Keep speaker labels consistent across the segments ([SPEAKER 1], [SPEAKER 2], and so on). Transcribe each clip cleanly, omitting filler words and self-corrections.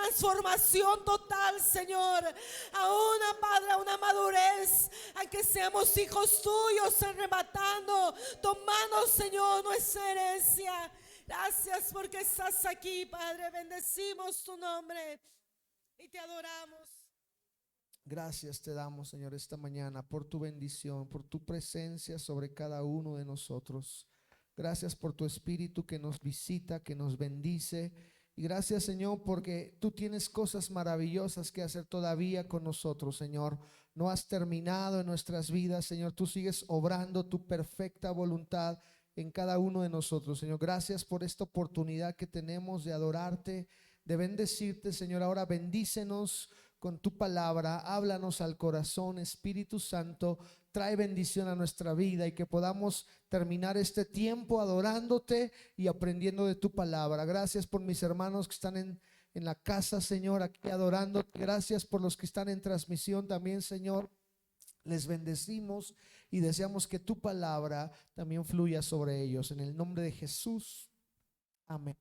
[SPEAKER 1] transformación total, Señor. A una, Padre, a una madurez, a que seamos hijos tuyos, arrebatando, tomando, Señor, nuestra herencia. Gracias porque estás aquí, Padre. Bendecimos tu nombre y te adoramos.
[SPEAKER 2] Gracias te damos, Señor, esta mañana por tu bendición, por tu presencia sobre cada uno de nosotros. Gracias por tu Espíritu que nos visita, que nos bendice. Y gracias, Señor, porque tú tienes cosas maravillosas que hacer todavía con nosotros, Señor. No has terminado en nuestras vidas, Señor. Tú sigues obrando tu perfecta voluntad en cada uno de nosotros, Señor. Gracias por esta oportunidad que tenemos de adorarte, de bendecirte, Señor. Ahora bendícenos con tu palabra, háblanos al corazón, Espíritu Santo, trae bendición a nuestra vida y que podamos terminar este tiempo adorándote y aprendiendo de tu palabra. Gracias por mis hermanos que están en la casa, Señor, aquí adorándote. Gracias por los que están en transmisión también, Señor. Les bendecimos y deseamos que tu palabra también fluya sobre ellos. En el nombre de Jesús, amén.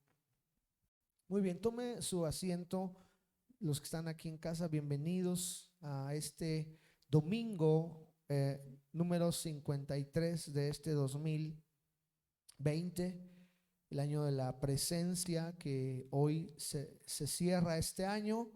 [SPEAKER 2] Muy bien, tome su asiento. Los que están aquí en casa, bienvenidos a este domingo número 53 de este 2020, el año de la presencia, que hoy se cierra este año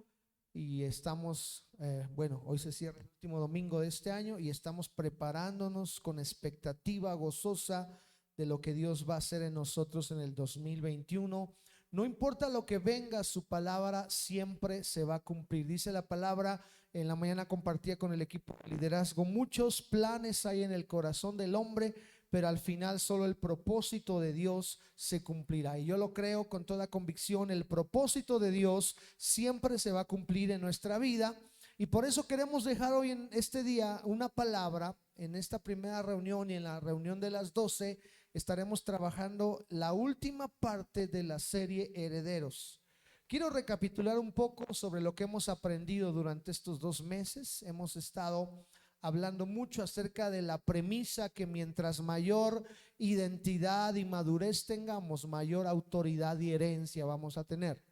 [SPEAKER 2] y estamos, bueno, hoy se cierra el último domingo de este año y estamos preparándonos con expectativa gozosa de lo que Dios va a hacer en nosotros en el 2021. No importa lo que venga, su palabra siempre se va a cumplir. Dice la palabra, en la mañana compartía con el equipo de liderazgo, muchos planes hay en el corazón del hombre, pero al final solo el propósito de Dios se cumplirá. Y yo lo creo con toda convicción, el propósito de Dios siempre se va a cumplir en nuestra vida. Y por eso queremos dejar hoy en este día una palabra. En esta primera reunión y en la reunión de las 12 estaremos trabajando la última parte de la serie Herederos. Quiero recapitular un poco sobre lo que hemos aprendido durante estos 2 meses. Hemos estado hablando mucho acerca de la premisa que mientras mayor identidad y madurez tengamos, mayor autoridad y herencia vamos a tener.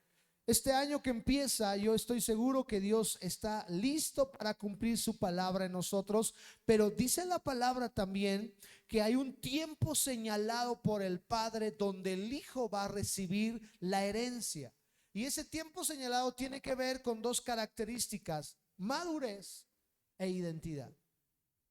[SPEAKER 2] Este año que empieza, yo estoy seguro que Dios está listo para cumplir su palabra en nosotros, pero dice la palabra también que hay un tiempo señalado por el Padre donde el Hijo va a recibir la herencia. Y ese tiempo señalado tiene que ver con dos características: madurez e identidad.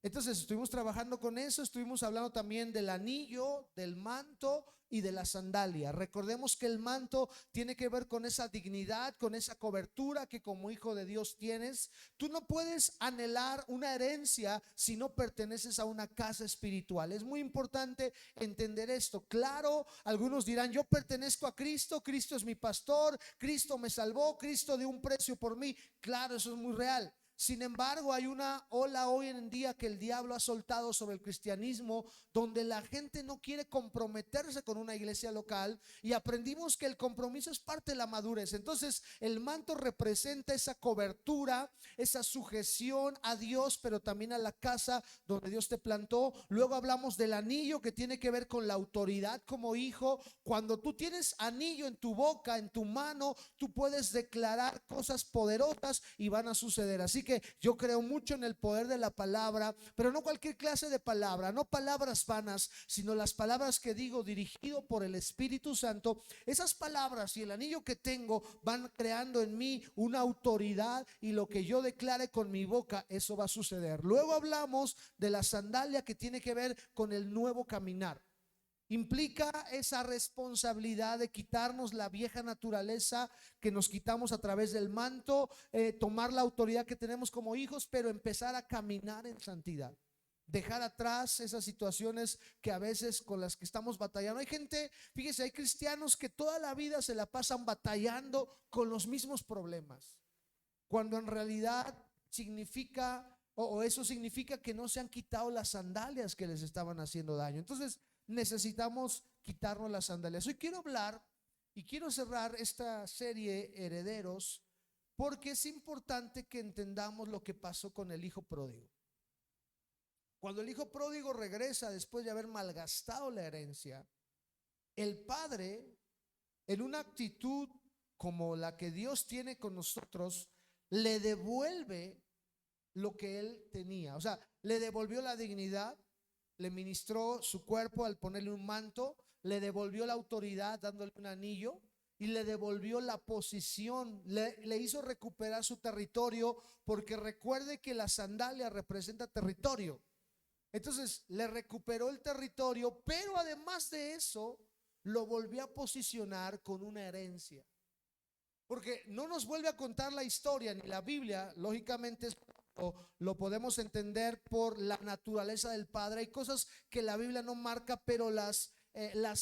[SPEAKER 2] Entonces estuvimos trabajando con eso, estuvimos hablando también del anillo, del manto y de la sandalia. Recordemos que el manto tiene que ver con esa dignidad, con esa cobertura que como hijo de Dios tienes. Tú no puedes anhelar una herencia si no perteneces a una casa espiritual. Es muy importante entender esto. Claro, algunos dirán, yo pertenezco a Cristo, Cristo es mi pastor, Cristo me salvó, Cristo dio un precio por mí. Claro, eso es muy real. Sin embargo, hay una ola hoy en día que el diablo ha soltado sobre el cristianismo, donde la gente no quiere comprometerse con una iglesia local, y aprendimos que el compromiso es parte de la madurez. Entonces el manto representa esa cobertura, esa sujeción a Dios, pero también a la casa donde Dios te plantó. Luego hablamos del anillo, que tiene que ver con la autoridad como hijo. Cuando tú tienes anillo en tu boca, en tu mano, tú puedes declarar cosas poderosas y van a suceder. Así que yo creo mucho en el poder de la palabra, pero no cualquier clase de palabra, no palabras vanas, sino las palabras que digo dirigido por el Espíritu Santo. Esas palabras y el anillo que tengo van creando en mí una autoridad, y lo que yo declare con mi boca, eso va a suceder. Luego hablamos de la sandalia, que tiene que ver con el nuevo caminar. Implica esa responsabilidad de quitarnos la vieja naturaleza que nos quitamos a través del manto, tomar la autoridad que tenemos como hijos, pero empezar a caminar en santidad. Dejar atrás esas situaciones que a veces con las que estamos batallando. Hay gente, fíjese, hay cristianos que toda la vida se la pasan batallando con los mismos problemas, cuando en realidad significa, o eso significa que no se han quitado las sandalias que les estaban haciendo daño. Entonces necesitamos quitarnos las sandalias. Hoy quiero hablar y quiero cerrar esta serie Herederos, porque es importante que entendamos lo que pasó con el hijo pródigo. Cuando el hijo pródigo regresa después de haber malgastado la herencia, el padre, en una actitud como la que Dios tiene con nosotros, le devuelve lo que él tenía. O sea, le devolvió la dignidad, le ministró su cuerpo al ponerle un manto, le devolvió la autoridad dándole un anillo y le devolvió la posición, le hizo recuperar su territorio, porque recuerde que la sandalia representa territorio. Entonces le recuperó el territorio, pero además de eso lo volvió a posicionar con una herencia. Porque no nos vuelve a contar la historia ni la Biblia, lógicamente lo podemos entender por la naturaleza del Padre. Hay cosas que la Biblia no marca, pero las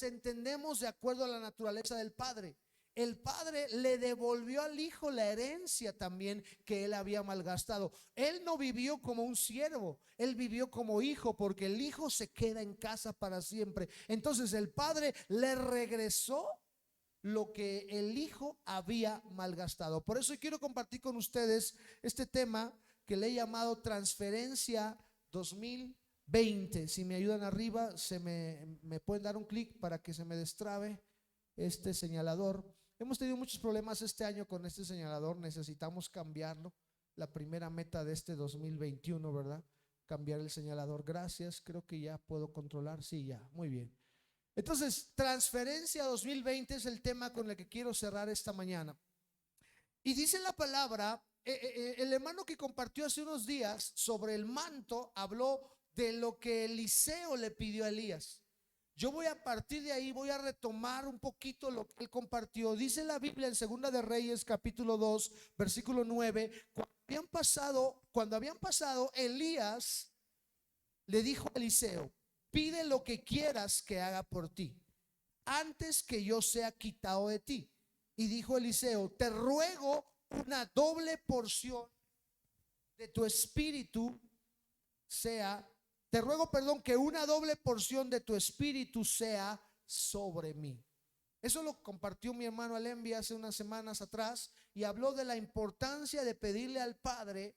[SPEAKER 2] entendemos de acuerdo a la naturaleza del Padre. El Padre le devolvió al Hijo la herencia también que él había malgastado. Él no vivió como un siervo, él vivió como hijo, porque el hijo se queda en casa para siempre. Entonces el Padre le regresó lo que el hijo había malgastado. Por eso quiero compartir con ustedes este tema que le he llamado transferencia 2020. Si me ayudan arriba, me pueden dar un clic para que se me destrabe este señalador. Hemos tenido muchos problemas este año con este señalador, necesitamos cambiarlo. La primera meta de este 2021, ¿verdad? Cambiar el señalador. Gracias, creo que ya puedo controlar. Sí, ya, muy bien. Entonces, transferencia 2020 es el tema con el que quiero cerrar esta mañana. Y dice la palabra, el hermano que compartió hace unos días sobre el manto habló de lo que Eliseo le pidió a Elías. Yo voy a partir de ahí, voy a retomar un poquito lo que él compartió. Dice la Biblia en Segunda de Reyes capítulo 2 versículo 9, cuando habían pasado, Elías le dijo a Eliseo: pide lo que quieras que haga por ti, antes que yo sea quitado de ti. Y dijo Eliseo: te ruego una doble porción de tu espíritu que una doble porción de tu espíritu sea sobre mí. Eso lo compartió mi hermano Alembi hace unas semanas atrás y habló de la importancia de pedirle al Padre,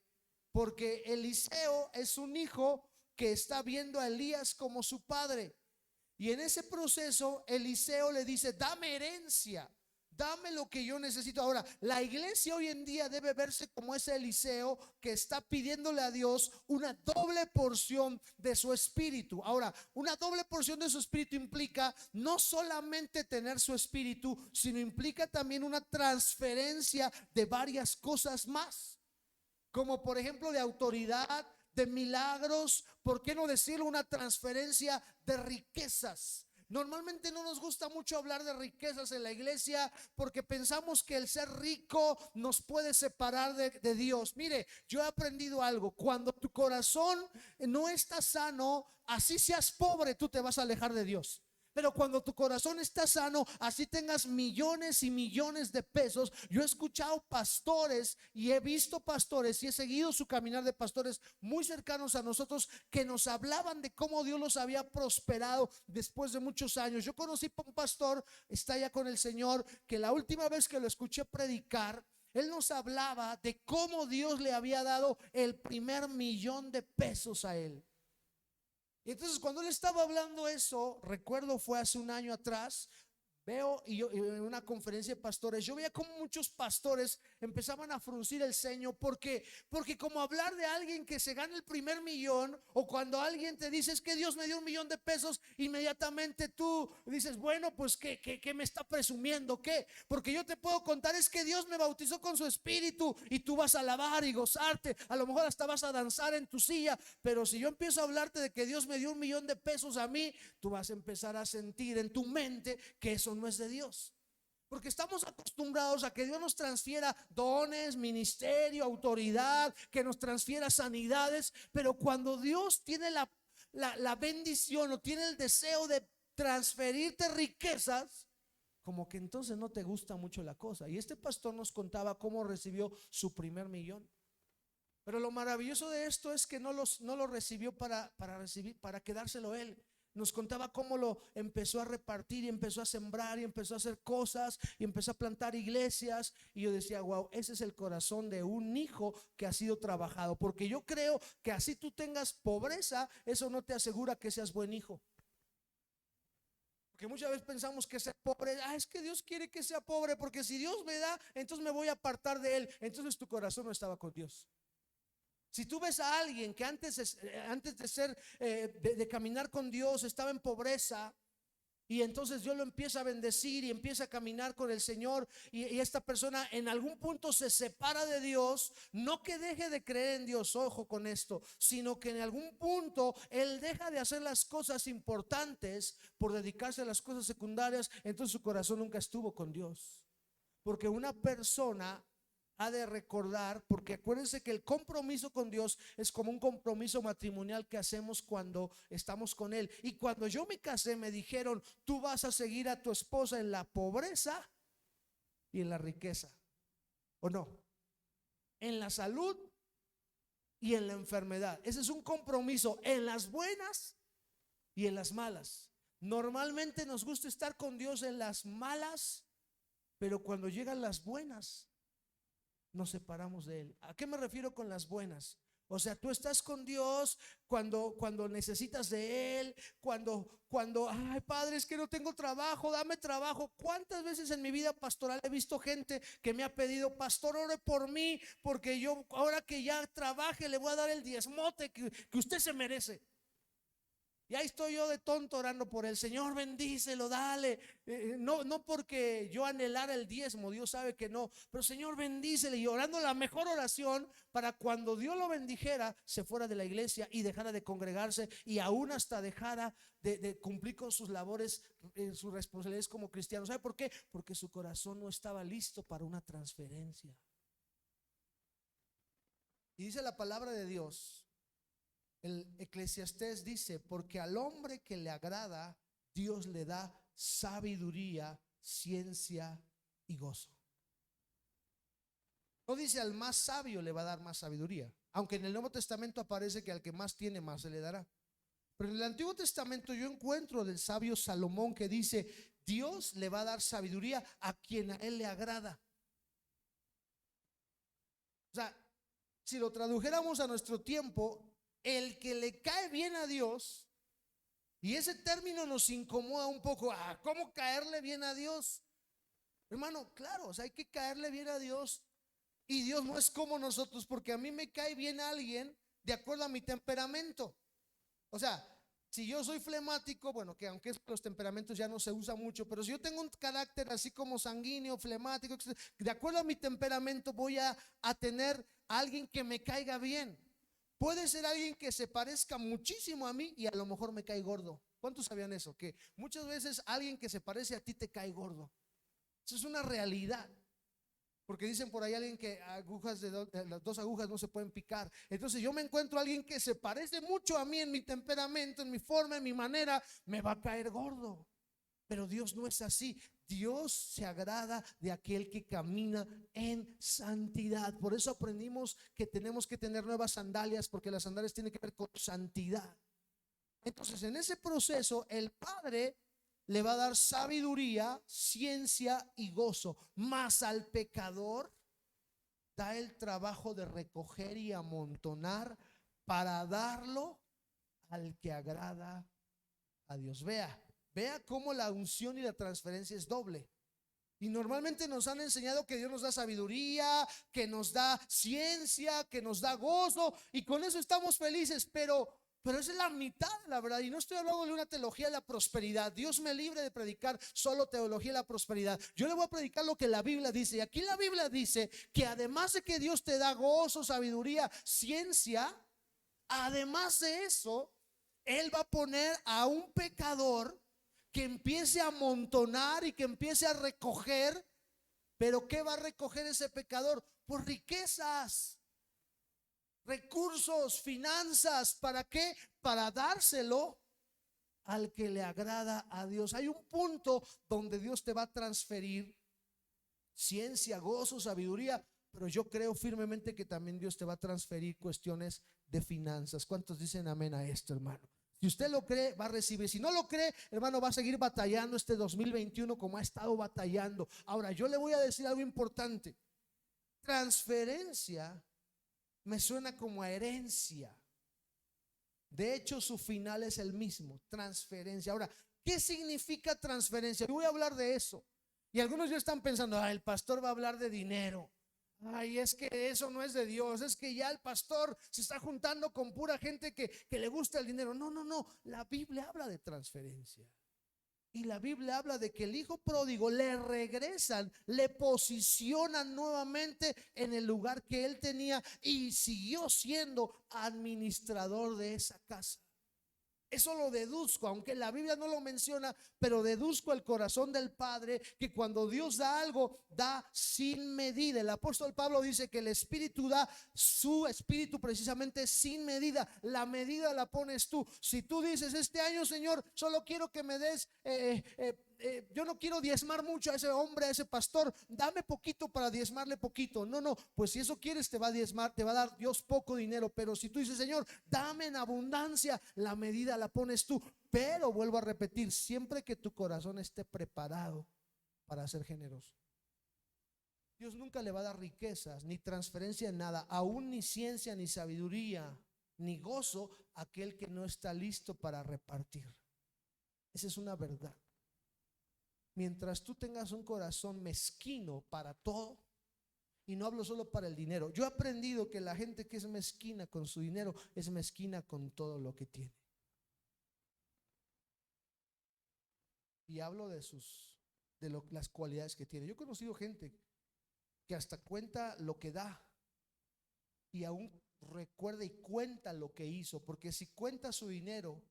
[SPEAKER 2] porque Eliseo es un hijo que está viendo a Elías como su padre. Y en ese proceso Eliseo le dice: dame herencia, dame lo que yo necesito. Ahora, la iglesia hoy en día debe verse como ese Eliseo que está pidiéndole a Dios una doble porción de su espíritu. Ahora, una doble porción de su espíritu implica no solamente tener su espíritu, sino implica también una transferencia de varias cosas más, como por ejemplo de autoridad, de milagros, ¿por qué no decirlo? Una transferencia de riquezas. Normalmente no nos gusta mucho hablar de riquezas en la iglesia porque pensamos que el ser rico nos puede separar de Dios. Mire, yo he aprendido algo: cuando tu corazón no está sano, así seas pobre, tú te vas a alejar de Dios. Pero cuando tu corazón está sano, así tengas millones y millones de pesos. Yo he escuchado pastores y he visto pastores y he seguido su caminar de pastores muy cercanos a nosotros que nos hablaban de cómo Dios los había prosperado después de muchos años. Yo conocí a un pastor, está ya con el Señor, que la última vez que lo escuché predicar, él nos hablaba de cómo Dios le había dado el primer $1,000,000 a él. Y entonces cuando él estaba hablando eso, recuerdo fue hace un año atrás, veo y yo en una conferencia de pastores, yo veía como muchos pastores empezaban a fruncir el ceño porque como hablar de alguien que se gana el primer millón, o cuando alguien te dice: es que Dios me dio $1,000,000, inmediatamente tú dices: bueno, pues ¿qué me está presumiendo? ¿Qué? Porque yo te puedo contar, es que Dios me bautizó con su espíritu, y tú vas a alabar y gozarte, a lo mejor hasta vas a danzar en tu silla. Pero si yo empiezo a hablarte de que Dios me dio $1,000,000 a mí, tú vas a empezar a sentir en tu mente que eso no es de Dios, porque estamos acostumbrados a que Dios nos transfiera dones, ministerio, autoridad, que nos transfiera sanidades. Pero cuando Dios tiene la bendición o tiene el deseo de transferirte riquezas, como que entonces no te gusta mucho la cosa. Y este pastor nos contaba cómo recibió su primer millón. Pero lo maravilloso de esto es que no lo recibió para quedárselo él. Nos contaba cómo lo empezó a repartir y empezó a sembrar y empezó a hacer cosas y empezó a plantar iglesias. Y yo decía: wow, ese es el corazón de un hijo que ha sido trabajado. Porque yo creo que así tú tengas pobreza, eso no te asegura que seas buen hijo. Porque muchas veces pensamos que ser pobre, es que Dios quiere que sea pobre, porque si Dios me da, entonces me voy a apartar de Él. Entonces tu corazón no estaba con Dios. Si tú ves a alguien que antes de ser, de caminar con Dios, estaba en pobreza, y entonces Dios lo empieza a bendecir y empieza a caminar con el Señor, y esta persona en algún punto se separa de Dios, no que deje de creer en Dios, ojo con esto, sino que en algún punto él deja de hacer las cosas importantes por dedicarse a las cosas secundarias. Entonces su corazón nunca estuvo con Dios. Porque una persona ha de recordar, porque acuérdense que el compromiso con Dios es como un compromiso matrimonial que hacemos cuando estamos con Él. Y cuando yo me casé me dijeron: tú vas a seguir a tu esposa en la pobreza y en la riqueza, ¿o no? En la salud y en la enfermedad. Ese es un compromiso, en las buenas y en las malas. Normalmente nos gusta estar con Dios en las malas, pero cuando llegan las buenas nos separamos de Él. ¿A qué me refiero con las buenas? O sea, tú estás con Dios cuando necesitas de Él, ay, Padre, es que no tengo trabajo, dame trabajo. ¿Cuántas veces en mi vida pastoral he visto gente que me ha pedido: pastor, ore por mí, porque yo ahora que ya trabaje le voy a dar el diezmote que usted se merece? Y ahí estoy yo de tonto orando por el Señor, bendícelo, dale. No porque yo anhelara el diezmo, Dios sabe que no, pero Señor, bendícele, y orando la mejor oración para cuando Dios lo bendijera, se fuera de la iglesia y dejara de congregarse, y aún hasta dejara de cumplir con sus labores, sus responsabilidades como cristiano. ¿Sabe por qué? Porque su corazón no estaba listo para una transferencia. Y dice la palabra de Dios, el Eclesiastés dice: porque al hombre que le agrada, Dios le da sabiduría, ciencia y gozo. No dice al más sabio le va a dar más sabiduría, aunque en el Nuevo Testamento aparece que al que más tiene, más se le dará. Pero en el Antiguo Testamento yo encuentro del sabio Salomón que dice: Dios le va a dar sabiduría a quien a él le agrada. O sea, si lo tradujéramos a nuestro tiempo, el que le cae bien a Dios, y ese término nos incomoda un poco. ¿Cómo caerle bien a Dios? Hermano, claro, o sea, hay que caerle bien a Dios, y Dios no es como nosotros, porque a mí me cae bien alguien de acuerdo a mi temperamento. O sea, si yo soy flemático, bueno, que aunque los temperamentos ya no se usa mucho, pero si yo tengo un carácter así como sanguíneo, flemático, de acuerdo a mi temperamento voy a tener a alguien que me caiga bien. Puede ser alguien que se parezca muchísimo a mí y a lo mejor me cae gordo. ¿Cuántos sabían eso? Que muchas veces alguien que se parece a ti te cae gordo. Eso es una realidad. Porque dicen por ahí alguien que las dos agujas no se pueden picar. Entonces yo me encuentro a alguien que se parece mucho a mí en mi temperamento, en mi forma, en mi manera, me va a caer gordo. Pero Dios no es así. Dios se agrada de aquel que camina en santidad. Por eso aprendimos que tenemos que tener nuevas sandalias, porque las sandalias tienen que ver con santidad. Entonces, en ese proceso, el Padre le va a dar sabiduría, ciencia y gozo. Mas al pecador da el trabajo de recoger y amontonar para darlo al que agrada a Dios. Vea cómo la unción y la transferencia es doble. Y normalmente nos han enseñado que Dios nos da sabiduría, que nos da ciencia, que nos da gozo, y con eso estamos felices, pero esa es la mitad de la verdad. Y no estoy hablando de una teología de la prosperidad. Dios me libre de predicar solo teología de la prosperidad. Yo le voy a predicar lo que la Biblia dice. Y aquí la Biblia dice que además de que Dios te da gozo, sabiduría, ciencia, además de eso, Él va a poner a un pecador que empiece a amontonar y que empiece a recoger. Pero ¿qué va a recoger ese pecador? Por riquezas, recursos, finanzas. ¿Para qué? Para dárselo al que le agrada a Dios. Hay un punto donde Dios te va a transferir ciencia, gozo, sabiduría, pero yo creo firmemente que también Dios te va a transferir cuestiones de finanzas. ¿Cuántos dicen amén a esto, hermano? Si usted lo cree, va a recibir. Si no lo cree, hermano, va a seguir batallando este 2021 como ha estado batallando. Ahora, yo le voy a decir algo importante. Transferencia me suena como a herencia. De hecho, su final es el mismo, transferencia. Ahora, ¿Qué significa transferencia? Yo voy a hablar de eso. Y algunos ya están pensando, el pastor va a hablar de dinero. Ay, es que eso no es de Dios. Es que ya el pastor se está juntando con pura gente que le gusta el dinero. No, no, no. La Biblia habla de transferencia. Y la Biblia habla de que el hijo pródigo le regresan, le posicionan nuevamente en el lugar que él tenía y siguió siendo administrador de esa casa. Eso lo deduzco, aunque la Biblia no lo menciona, pero deduzco el corazón del Padre, que cuando Dios da algo, da sin medida. El apóstol Pablo dice que el Espíritu da su Espíritu precisamente sin medida. La medida la pones tú. Si tú dices, este año, Señor, solo quiero que me des, yo no quiero diezmar mucho a ese hombre, a ese pastor, dame poquito para diezmarle poquito. No, no, pues si eso quieres te va a diezmar, te va a dar Dios poco dinero. Pero si tú dices, Señor, dame en abundancia, la medida la pones tú. Pero vuelvo a repetir, siempre que tu corazón esté preparado para ser generoso. Dios nunca le va a dar riquezas, ni transferencia en nada, aún ni ciencia, ni sabiduría, ni gozo a aquel que no está listo para repartir. Esa es una verdad. Mientras tú tengas un corazón mezquino para todo, y no hablo solo para el dinero, yo he aprendido que la gente que es mezquina con su dinero es mezquina con todo lo que tiene. Y hablo de las cualidades que tiene. Yo he conocido gente que hasta cuenta lo que da y aún recuerda y cuenta lo que hizo, porque si cuenta su dinero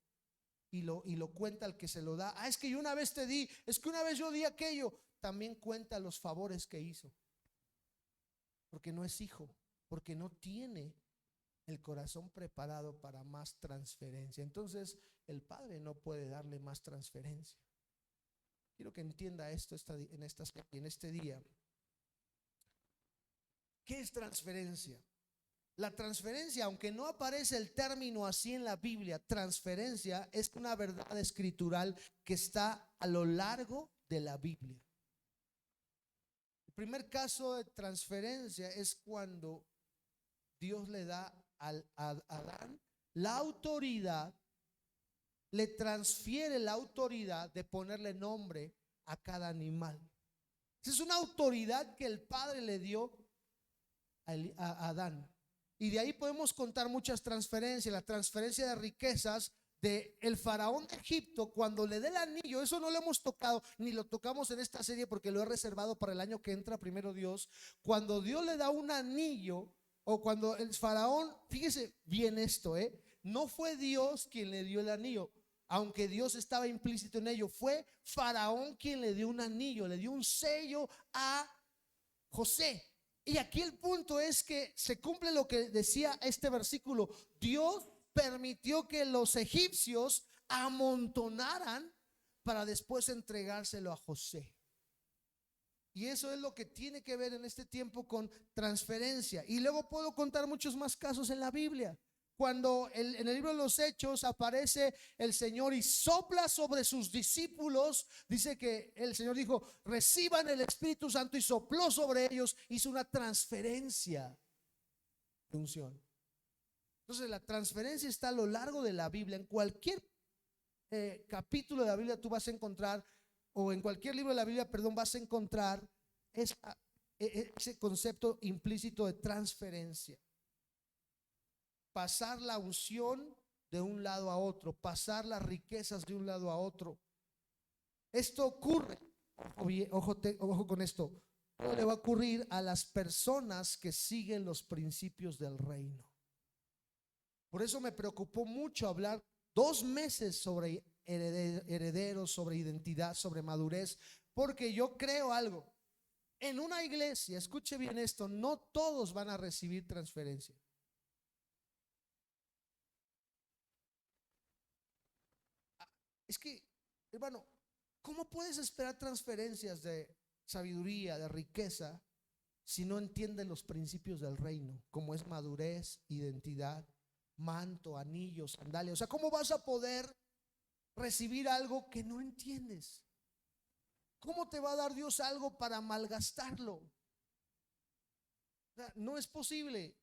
[SPEAKER 2] y lo cuenta al que se lo da, es que yo una vez te di, es que una vez yo di aquello, también cuenta los favores que hizo, porque no es hijo, porque no tiene el corazón preparado para más transferencia. Entonces el Padre no puede darle más transferencia. Quiero que entienda esto en este día. ¿Qué es transferencia? La transferencia, aunque no aparece el término así en la Biblia, transferencia es una verdad escritural que está a lo largo de la Biblia. El primer caso de transferencia es cuando Dios le da a Adán la autoridad, le transfiere la autoridad de ponerle nombre a cada animal. Esa es una autoridad que el Padre le dio a Adán. Y de ahí podemos contar muchas transferencias. La transferencia de riquezas de el faraón de Egipto, cuando le dé el anillo, eso no lo hemos tocado ni lo tocamos en esta serie porque lo he reservado para el año que entra, primero Dios. Cuando Dios le da un anillo, o cuando el faraón, fíjese bien esto, no fue Dios quien le dio el anillo, aunque Dios estaba implícito en ello. Fue faraón quien le dio un anillo, le dio un sello a José. Y aquí el punto es que se cumple lo que decía este versículo. Dios permitió que los egipcios amontonaran para después entregárselo a José. Y eso es lo que tiene que ver en este tiempo con transferencia. Y luego puedo contar muchos más casos en la Biblia. Cuando en el libro de los Hechos aparece el Señor y sopla sobre sus discípulos, dice que el Señor dijo, reciban el Espíritu Santo, y sopló sobre ellos, hizo una transferencia de unción. Entonces la transferencia está a lo largo de la Biblia. En cualquier capítulo de la Biblia tú vas a encontrar, o en cualquier libro de la Biblia, perdón, vas a encontrar ese concepto implícito de transferencia. Pasar la unción de un lado a otro, pasar las riquezas de un lado a otro. Esto ocurre, ojo con esto, le va a ocurrir a las personas que siguen los principios del reino. Por eso me preocupó mucho hablar 2 meses sobre herederos, sobre identidad, sobre madurez, porque yo creo algo. En una iglesia, escuche bien esto, no todos van a recibir transferencia. Es que, hermano, ¿cómo puedes esperar transferencias de sabiduría, de riqueza, si no entiendes los principios del reino, como es madurez, identidad, manto, anillos, sandalias? O sea, ¿cómo vas a poder recibir algo que no entiendes? ¿Cómo te va a dar Dios algo para malgastarlo? O sea, no es posible.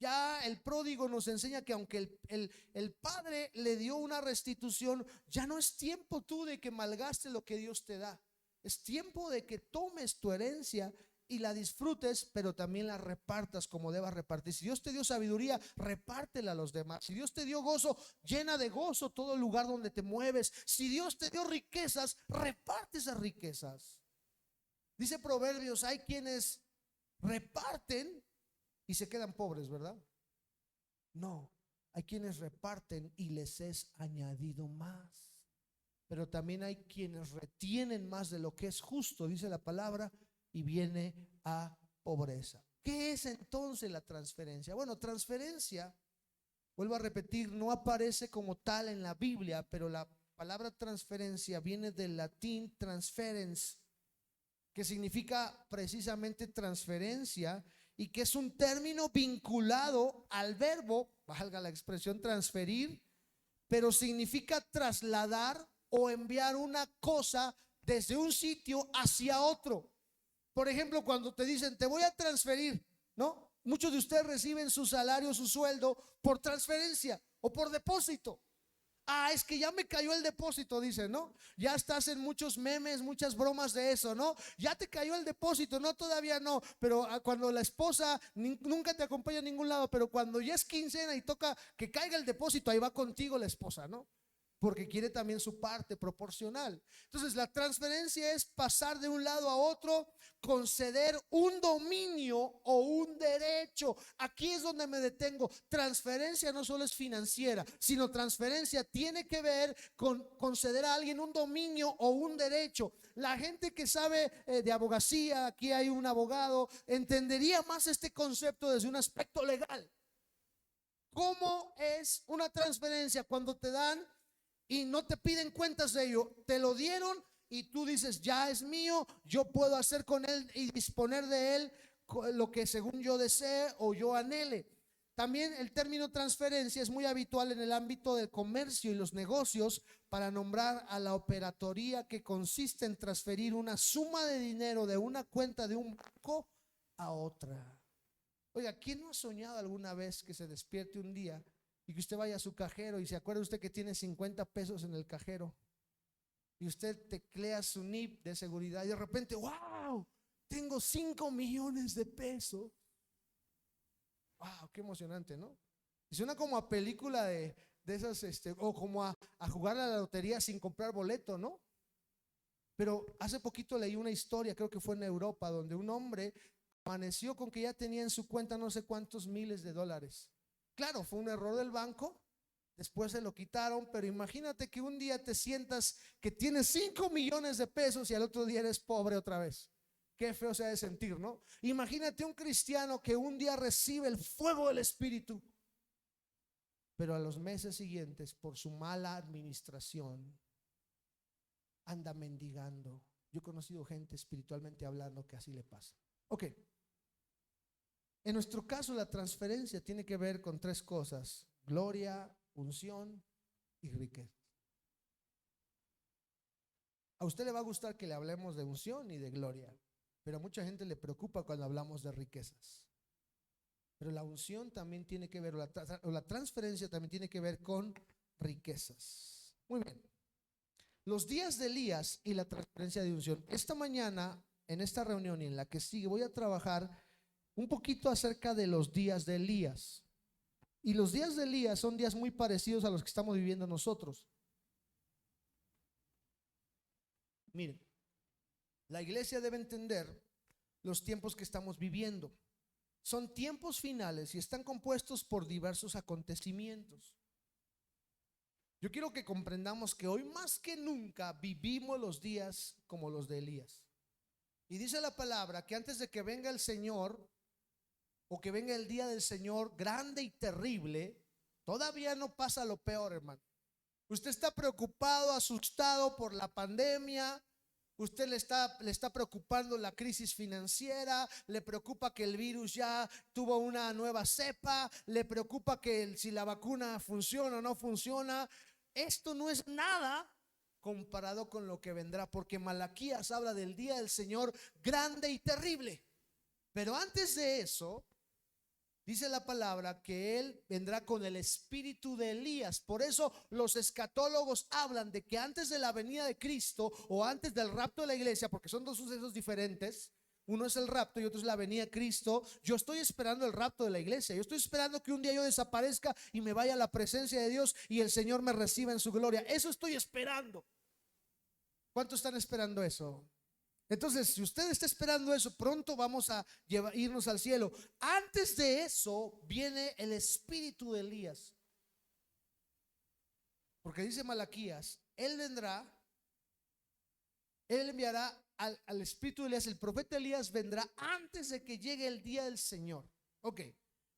[SPEAKER 2] Ya el pródigo nos enseña que aunque el padre le dio una restitución, ya no es tiempo tú de que malgastes lo que Dios te da. Es tiempo de que tomes tu herencia y la disfrutes, pero también la repartas como debas repartir. Si Dios te dio sabiduría, repártela a los demás. Si Dios te dio gozo, llena de gozo todo el lugar donde te mueves. Si Dios te dio riquezas, reparte esas riquezas. Dice Proverbios, hay quienes reparten y se quedan pobres, ¿verdad? No, hay quienes reparten y les es añadido más. Pero también hay quienes retienen más de lo que es justo, dice la palabra, y viene a pobreza. ¿Qué es entonces la transferencia? Bueno, transferencia, vuelvo a repetir, no aparece como tal en la Biblia, pero la palabra transferencia viene del latín transferens, que significa precisamente transferencia, y que es un término vinculado al verbo, valga la expresión, transferir, pero significa trasladar o enviar una cosa desde un sitio hacia otro. Por ejemplo, cuando te dicen te voy a transferir, ¿no? Muchos de ustedes reciben su salario, su sueldo por transferencia o por depósito. Es que ya me cayó el depósito, dice, ¿no? Ya estás en muchos memes, muchas bromas de eso, ¿no? Ya te cayó el depósito, no, todavía no, pero cuando la esposa nunca te acompaña a ningún lado, pero cuando ya es quincena y toca que caiga el depósito, ahí va contigo la esposa, ¿no? Porque quiere también su parte proporcional. Entonces la transferencia es pasar de un lado a otro, conceder un dominio o un derecho. Aquí es donde me detengo. Transferencia no solo es financiera, sino transferencia tiene que ver con conceder a alguien un dominio o un derecho. La gente que sabe de abogacía, aquí hay un abogado, entendería más este concepto desde un aspecto legal. ¿Cómo es una transferencia? Cuando te dan y no te piden cuentas de ello, te lo dieron y tú dices ya es mío, yo puedo hacer con él y disponer de él lo que según yo desee o yo anhele. También el término transferencia es muy habitual en el ámbito del comercio y los negocios para nombrar a la operatoría que consiste en transferir una suma de dinero de una cuenta de un banco a otra. Oiga, ¿quién no ha soñado alguna vez que se despierte un día y que usted vaya a su cajero y se acuerde usted que tiene 50 pesos en el cajero y usted teclea su NIP de seguridad y de repente, wow, tengo 5 millones de pesos? Wow, qué emocionante, ¿no? Y suena como a película de esas, o como a jugar a la lotería sin comprar boleto, ¿no? Pero hace poquito leí una historia, creo que fue en Europa, donde un hombre amaneció con que ya tenía en su cuenta no sé cuántos miles de dólares. Claro, fue un error del banco, después se lo quitaron, pero imagínate que un día te sientas que tienes 5 millones de pesos y al otro día eres pobre otra vez. Qué feo se ha de sentir, ¿no? Imagínate un cristiano que un día recibe el fuego del Espíritu, pero a los meses siguientes, por su mala administración, anda mendigando. Yo he conocido gente espiritualmente hablando que así le pasa. Ok. En nuestro caso, la transferencia tiene que ver con 3 cosas: gloria, unción y riqueza. A usted le va a gustar que le hablemos de unción y de gloria, pero a mucha gente le preocupa cuando hablamos de riquezas. Pero la unción también tiene que ver, o la transferencia también tiene que ver con riquezas. Muy bien. Los días de Elías y la transferencia de unción. Esta mañana, en esta reunión y en la que sigue, voy a trabajar un poquito acerca de los días de Elías. Y los días de Elías son días muy parecidos a los que estamos viviendo nosotros. Miren, la iglesia debe entender los tiempos que estamos viviendo. Son tiempos finales y están compuestos por diversos acontecimientos. Yo quiero que comprendamos que hoy más que nunca vivimos los días como los de Elías. Y dice la palabra que antes de que venga el Señor, o que venga el día del Señor grande y terrible, todavía no pasa lo peor, hermano. Usted está preocupado, asustado por la pandemia. Usted le está preocupando la crisis financiera, le preocupa que el virus ya tuvo una nueva cepa, le preocupa que si la vacuna funciona o no funciona. Esto no es nada comparado con lo que vendrá, porque Malaquías habla del día del Señor grande y terrible. Pero antes de eso, Dice la palabra que Él vendrá con el espíritu de Elías. Por eso los escatólogos hablan de que antes de la venida de Cristo o antes del rapto de la iglesia, porque son dos sucesos diferentes. Uno es el rapto y otro es la venida de Cristo. Yo estoy esperando el rapto de la iglesia. Yo estoy esperando que un día yo desaparezca y me vaya a la presencia de Dios y el Señor me reciba en su gloria. Eso estoy esperando. ¿Cuántos están esperando eso? Entonces, si usted está esperando eso, pronto vamos a irnos al cielo. Antes de eso viene el espíritu de Elías. Porque dice Malaquías, Él vendrá, Él enviará al espíritu de Elías. El profeta Elías vendrá antes de que llegue el día del Señor. Ok,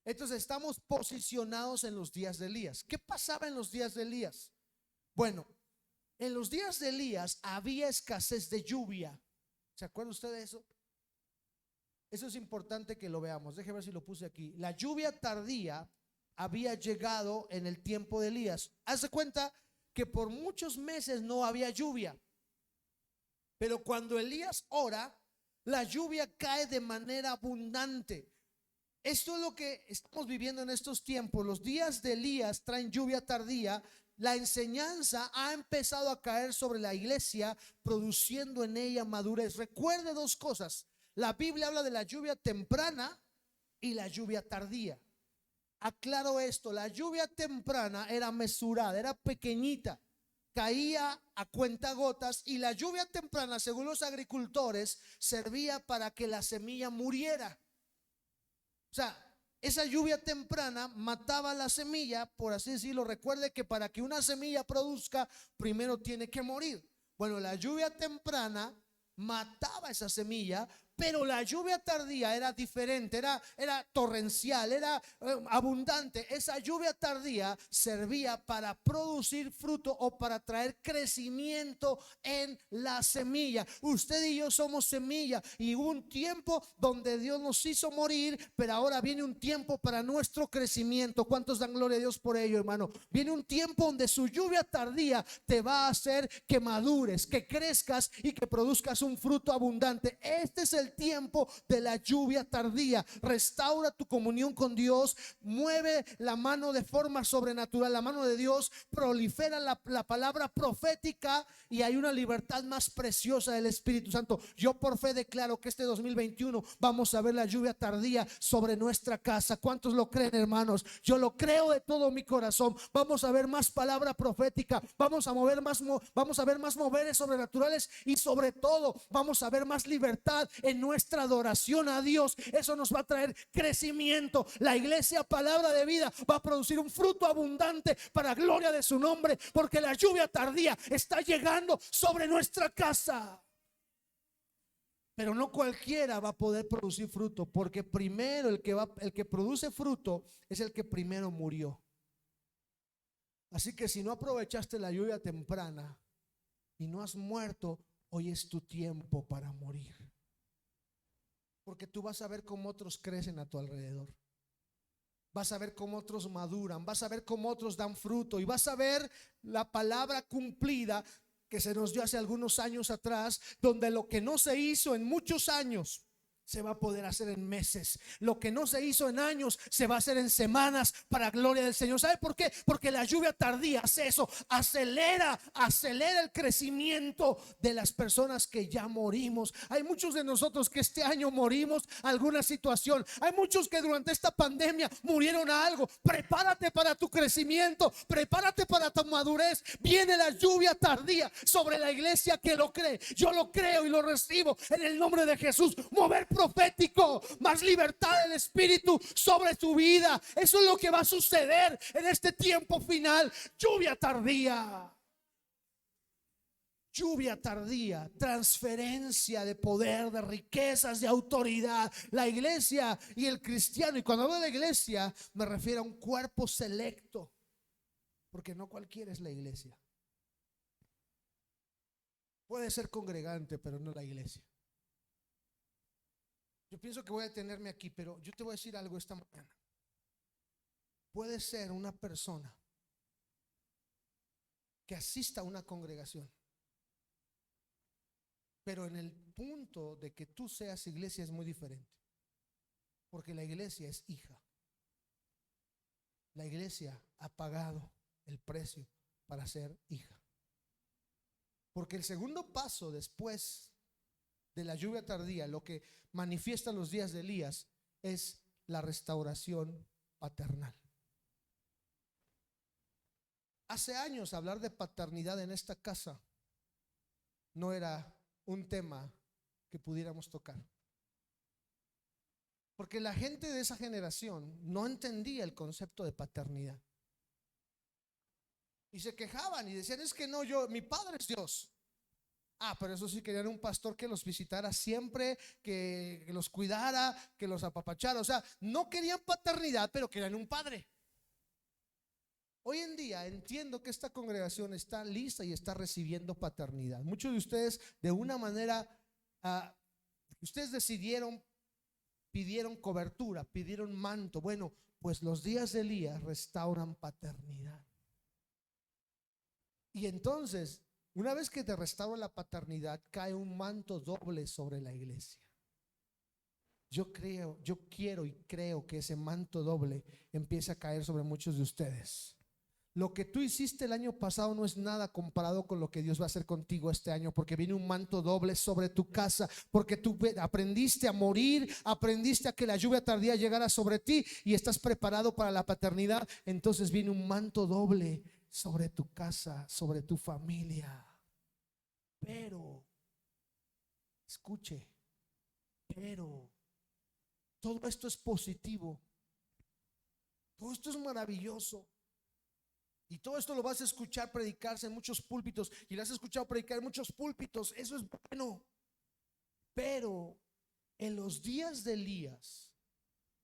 [SPEAKER 2] entonces estamos posicionados en los días de Elías. ¿Qué pasaba en los días de Elías? Bueno, en los días de Elías había escasez de lluvia. ¿Se acuerda usted de eso? Eso es importante que lo veamos. Déjeme ver si lo puse aquí. La lluvia tardía había llegado en el tiempo de Elías. Hace cuenta que por muchos meses no había lluvia, pero cuando Elías ora, la lluvia cae de manera abundante. Esto es lo que estamos viviendo en estos tiempos. Los días de Elías traen lluvia tardía. La enseñanza ha empezado a caer sobre la iglesia, produciendo en ella madurez. Recuerde dos cosas. La Biblia habla de la lluvia temprana y la lluvia tardía. Aclaro esto: la lluvia temprana era mesurada, era pequeñita, caía a cuentagotas, y la lluvia temprana, según los agricultores, servía para que la semilla muriera. O sea, esa lluvia temprana mataba la semilla, por así decirlo. Recuerde que para que una semilla produzca, primero tiene que morir. Bueno, la lluvia temprana mataba esa semilla, pero la lluvia tardía era diferente, era torrencial, era abundante. Esa lluvia tardía servía para producir fruto o para traer crecimiento en la semilla. Usted y yo somos semilla, y hubo un tiempo donde Dios nos hizo morir, pero ahora viene un tiempo para nuestro crecimiento. ¿Cuántos dan gloria a Dios por ello, hermano? Viene un tiempo donde su lluvia tardía te va a hacer que madures, que crezcas y que produzcas un fruto abundante. Este es el tiempo de la lluvia tardía. Restaura tu comunión con Dios, mueve la mano de forma sobrenatural, la mano de Dios, prolifera la palabra profética, y hay una libertad más preciosa del Espíritu Santo. Yo por fe declaro que este 2021 vamos a ver la lluvia tardía sobre nuestra casa. ¿Cuántos lo creen, hermanos? Yo lo creo de todo mi corazón. Vamos a ver más palabra profética, vamos a ver más moveres sobrenaturales, y sobre todo vamos a ver más libertad en nuestra adoración a Dios. Eso nos va a traer crecimiento. La iglesia Palabra de Vida va a producir un fruto abundante para gloria de su nombre, porque la lluvia tardía está llegando sobre nuestra casa. Pero no cualquiera va a poder producir fruto, porque primero el que produce fruto es el que primero murió. Así que si no aprovechaste la lluvia temprana y no has muerto, hoy es tu tiempo para morir. Porque tú vas a ver cómo otros crecen a tu alrededor. Vas a ver cómo otros maduran, vas a ver cómo otros dan fruto, y vas a ver la palabra cumplida que se nos dio hace algunos años atrás, donde lo que no se hizo en muchos años se va a poder hacer en meses. Lo que no se hizo en años se va a hacer en semanas, para gloria del Señor. ¿Sabe por qué? Porque la lluvia tardía hace eso, acelera el crecimiento de las personas que ya morimos. Hay muchos de nosotros que este año morimos a alguna situación. Hay muchos que durante esta pandemia murieron a algo. Prepárate para tu crecimiento, prepárate para tu madurez. Viene la lluvia tardía sobre la iglesia que lo cree. Yo lo creo y lo recibo en el nombre de Jesús. Mover profético, más libertad del Espíritu sobre tu vida. Eso es lo que va a suceder en este tiempo final. Lluvia tardía. Lluvia tardía, transferencia de poder, de riquezas, de autoridad. La iglesia y el cristiano, y cuando hablo de la iglesia me refiero a un cuerpo selecto, porque no cualquiera es la iglesia. Puede ser congregante, pero no la iglesia. Yo pienso que voy a detenerme aquí, pero yo te voy a decir algo esta mañana. Puede ser una persona que asista a una congregación, pero en el punto de que tú seas iglesia es muy diferente, porque la iglesia es hija. La iglesia ha pagado el precio para ser hija. Porque el segundo paso después de la lluvia tardía, lo que manifiesta los días de Elías, es la restauración paternal. Hace años hablar de paternidad en esta casa no era un tema que pudiéramos tocar, porque la gente de esa generación no entendía el concepto de paternidad y se quejaban y decían: es que no, mi padre es Dios. Pero eso sí, querían un pastor que los visitara siempre, que los cuidara, que los apapachara. O sea, no querían paternidad, pero querían un padre. Hoy en día entiendo que esta congregación está lista y está recibiendo paternidad. Muchos de ustedes, de una manera, ustedes pidieron cobertura, pidieron manto. Bueno, pues los días de Elías restauran paternidad. Y entonces, una vez que te restaura la paternidad, cae un manto doble sobre la iglesia. Yo quiero y creo que ese manto doble empieza a caer sobre muchos de ustedes. Lo que tú hiciste el año pasado no es nada comparado con lo que Dios va a hacer contigo este año, porque viene un manto doble sobre tu casa, porque tú aprendiste a morir, aprendiste a que la lluvia tardía llegara sobre ti y estás preparado para la paternidad. Entonces viene un manto doble sobre tu casa, sobre tu familia. Pero, escuche, pero todo esto es positivo, todo esto es maravilloso. Y todo esto lo vas a escuchar predicarse en muchos púlpitos, y lo has escuchado predicar en muchos púlpitos. Eso es bueno. Pero en los días de Elías,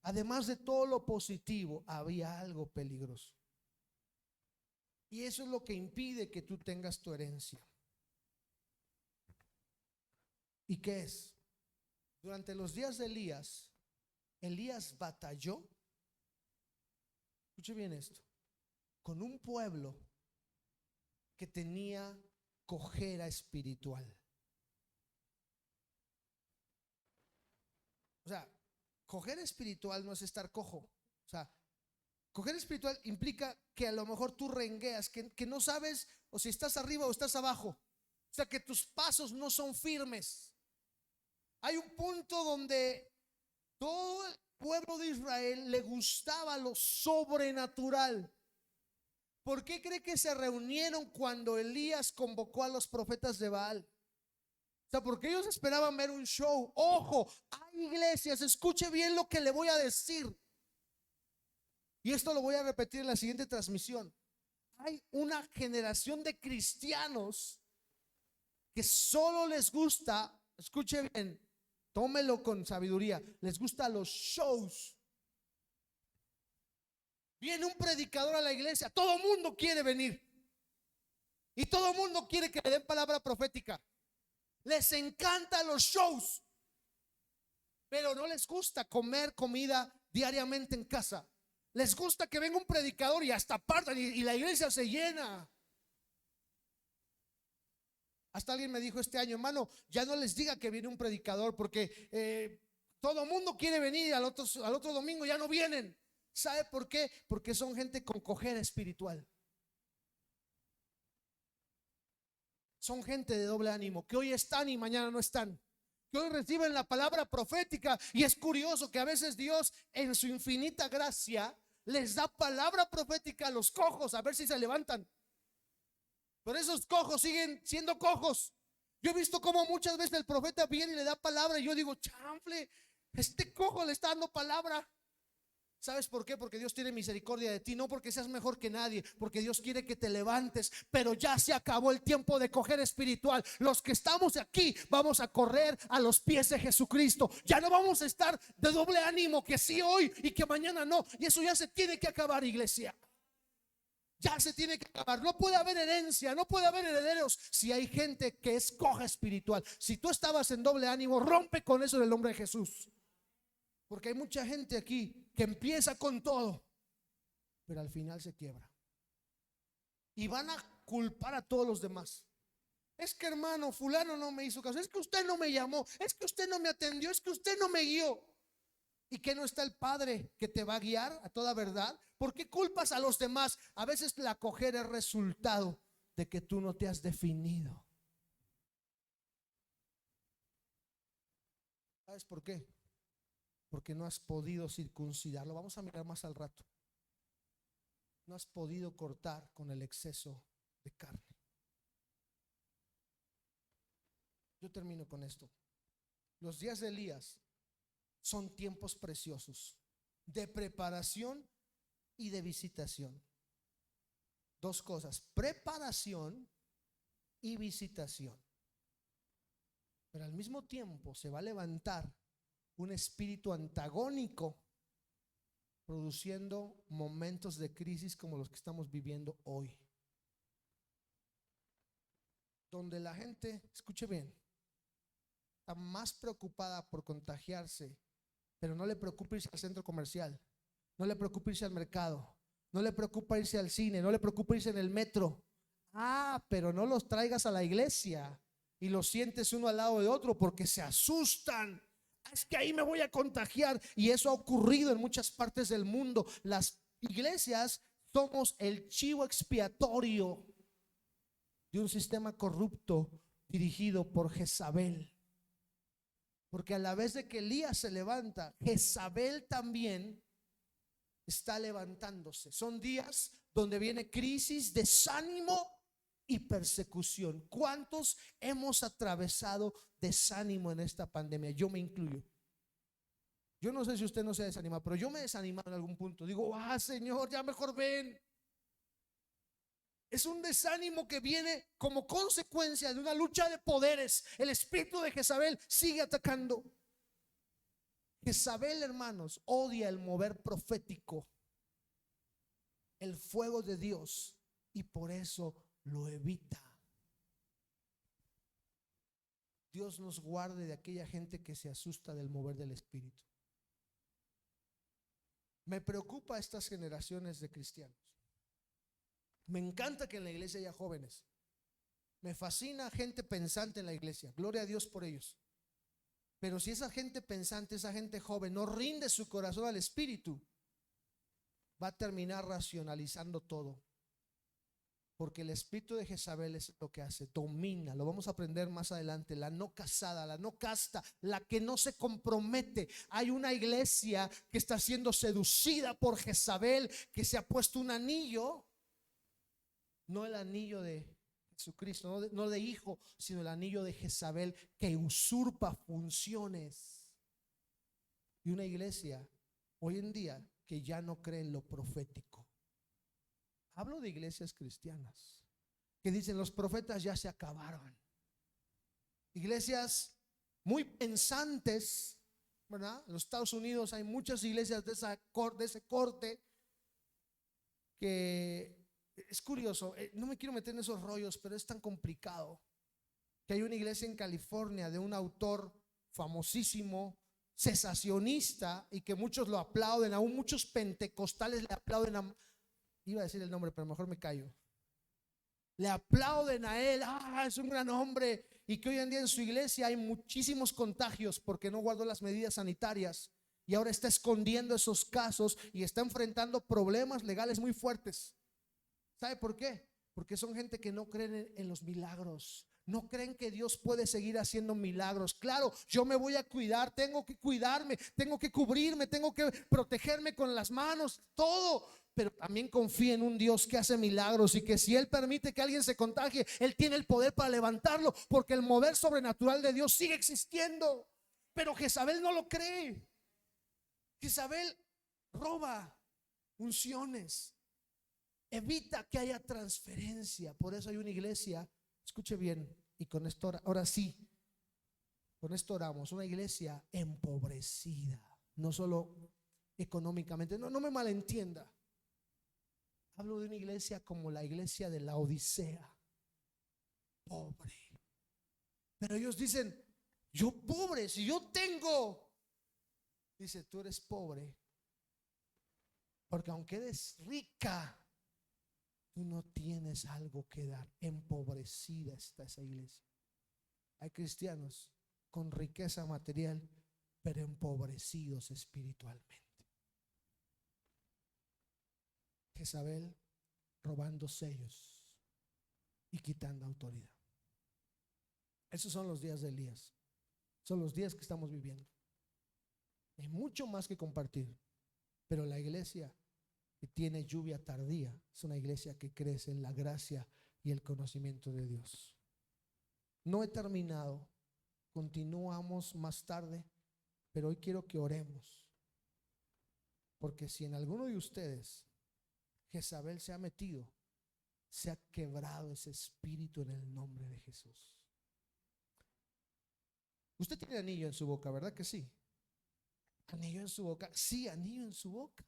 [SPEAKER 2] además de todo lo positivo, había algo peligroso. Y eso es lo que impide que tú tengas tu herencia. ¿Y qué es? Durante los días de Elías, Elías batalló. Escuche bien esto. Con un pueblo que tenía cojera espiritual. O sea, cojera espiritual no es estar cojo. O sea, cojera espiritual implica que a lo mejor tú rengueas, que no sabes o si estás arriba o estás abajo. O sea, que tus pasos no son firmes. Hay un punto donde todo el pueblo de Israel le gustaba lo sobrenatural. ¿Por qué cree que se reunieron cuando Elías convocó a los profetas de Baal? O sea, porque ellos esperaban ver un show. Ojo, hay iglesias, escuche bien lo que le voy a decir. Y esto lo voy a repetir en la siguiente transmisión. Hay una generación de cristianos que solo les gusta, escuche bien, tómelo con sabiduría, les gustan los shows. Viene un predicador a la iglesia, todo el mundo quiere venir y todo el mundo quiere que le den palabra profética. Les encantan los shows, pero no les gusta comer comida diariamente en casa. Les gusta que venga un predicador y hasta partan y la iglesia se llena. Hasta alguien me dijo este año: hermano, ya no les diga que viene un predicador, porque todo el mundo quiere venir y al otro domingo ya no vienen. ¿Sabe por qué? Porque son gente con cojera espiritual. Son gente de doble ánimo, que hoy están y mañana no están, que hoy reciben la palabra profética. Y es curioso que a veces Dios, en su infinita gracia, les da palabra profética a los cojos, a ver si se levantan. Pero esos cojos siguen siendo cojos. Yo he visto cómo muchas veces el profeta viene y le da palabra, y yo digo: chanfle, este cojo le está dando palabra. ¿Sabes por qué? Porque Dios tiene misericordia de ti, no porque seas mejor que nadie, porque Dios quiere que te levantes. Pero ya se acabó el tiempo de coger espiritual. Los que estamos aquí vamos a correr a los pies de Jesucristo. Ya no vamos a estar de doble ánimo, que sí hoy y que mañana no. Y eso ya se tiene que acabar, iglesia. Ya se tiene que acabar. No puede haber herencia, no puede haber herederos si hay gente que es coja espiritual. Si tú estabas en doble ánimo, rompe con eso en el nombre de Jesús. Porque hay mucha gente aquí que empieza con todo, pero al final se quiebra. Y van a culpar a todos los demás. Es que hermano, fulano no me hizo caso, es que usted no me llamó, es que usted no me atendió, es que usted no me guió. ¿Y que no está el Padre que te va a guiar a toda verdad? ¿Por qué culpas a los demás? A veces la cojera es resultado de que tú no te has definido. ¿Sabes por qué? Porque no has podido circuncidarlo. Vamos a mirar más al rato. No has podido cortar con el exceso de carne. Yo termino con esto. Los días de Elías son tiempos preciosos de preparación y de visitación. Dos cosas: preparación y visitación. Pero al mismo tiempo se va a levantar un espíritu antagónico, produciendo momentos de crisis como los que estamos viviendo hoy, donde la gente, escuche bien, está más preocupada por contagiarse, pero no le preocupa irse al centro comercial, no le preocupa irse al mercado, no le preocupa irse al cine, no le preocupa irse en el metro. Pero no los traigas a la iglesia y los sientes uno al lado de otro porque se asustan. Es que ahí me voy a contagiar. Y eso ha ocurrido en muchas partes del mundo. Las iglesias somos el chivo expiatorio de un sistema corrupto dirigido por Jezabel. Porque a la vez de que Elías se levanta, Jezabel también está levantándose. Son días donde viene crisis, desánimo y persecución. ¿Cuántos hemos atravesado desánimo en esta pandemia? Yo me incluyo. Yo no sé si usted no se desanima, pero yo me he desanimado en algún punto. Digo, Señor, ya mejor ven. Es un desánimo que viene como consecuencia de una lucha de poderes. El espíritu de Jezabel sigue atacando. Jezabel, hermanos, odia el mover profético, el fuego de Dios, y por eso lo evita. Dios nos guarde de aquella gente que se asusta del mover del espíritu. Me preocupa estas generaciones de cristianos. Me encanta que en la iglesia haya jóvenes. Me fascina gente pensante en la iglesia. Gloria a Dios por ellos. Pero si esa gente pensante, esa gente joven no rinde su corazón al espíritu, va a terminar racionalizando todo. Porque el espíritu de Jezabel es lo que hace, domina. Lo vamos a aprender más adelante. La no casada, la no casta, la que no se compromete. Hay una iglesia que está siendo seducida por Jezabel, que se ha puesto un anillo, no el anillo de Jesucristo, no de hijo, sino el anillo de Jezabel, que usurpa funciones. Y una iglesia hoy en día que ya no cree en lo profético. Hablo de iglesias cristianas que dicen: los profetas ya se acabaron. Iglesias muy pensantes, ¿verdad? En los Estados Unidos hay muchas iglesias de ese corte, que es curioso. No me quiero meter en esos rollos, pero es tan complicado que hay una iglesia en California de un autor famosísimo, cesacionista, y que muchos lo aplauden. Aún muchos pentecostales le aplauden iba a decir el nombre, pero mejor me callo. Le aplauden a él. Es un gran hombre. Y que hoy en día en su iglesia hay muchísimos contagios porque no guardó las medidas sanitarias, y ahora está escondiendo esos casos y está enfrentando problemas legales muy fuertes. ¿Sabe por qué? Porque son gente que no creen en los milagros. No creen que Dios puede seguir haciendo milagros. Claro, yo me voy a cuidar, tengo que cuidarme, tengo que cubrirme, tengo que protegerme con las manos, todo. Pero también confía en un Dios que hace milagros, y que si Él permite que alguien se contagie, Él tiene el poder para levantarlo, porque el mover sobrenatural de Dios sigue existiendo. Pero Jezabel no lo cree. Jezabel roba unciones, evita que haya transferencia. Por eso hay una iglesia, escuche bien, y con esto ahora sí, con esto oramos, una iglesia empobrecida, no solo económicamente. No me malentienda. Hablo de una iglesia como la iglesia de la Odisea, pobre. Pero ellos dicen: yo pobre, si yo tengo. Dice: tú eres pobre porque aunque eres rica, tú no tienes algo que dar. Empobrecida está esa iglesia. Hay cristianos con riqueza material, pero empobrecidos espiritualmente. Jezabel robando sellos y quitando autoridad. Esos son los días de Elías. Son los días que estamos viviendo. Hay mucho más que compartir, pero la iglesia que tiene lluvia tardía es una iglesia que crece en la gracia y el conocimiento de Dios. No he terminado, continuamos más tarde, pero hoy quiero que oremos, porque si en alguno de ustedes Jezabel se ha metido, se ha quebrado ese espíritu en el nombre de Jesús. Usted tiene anillo en su boca, ¿verdad que sí? Anillo en su boca, sí, anillo en su boca.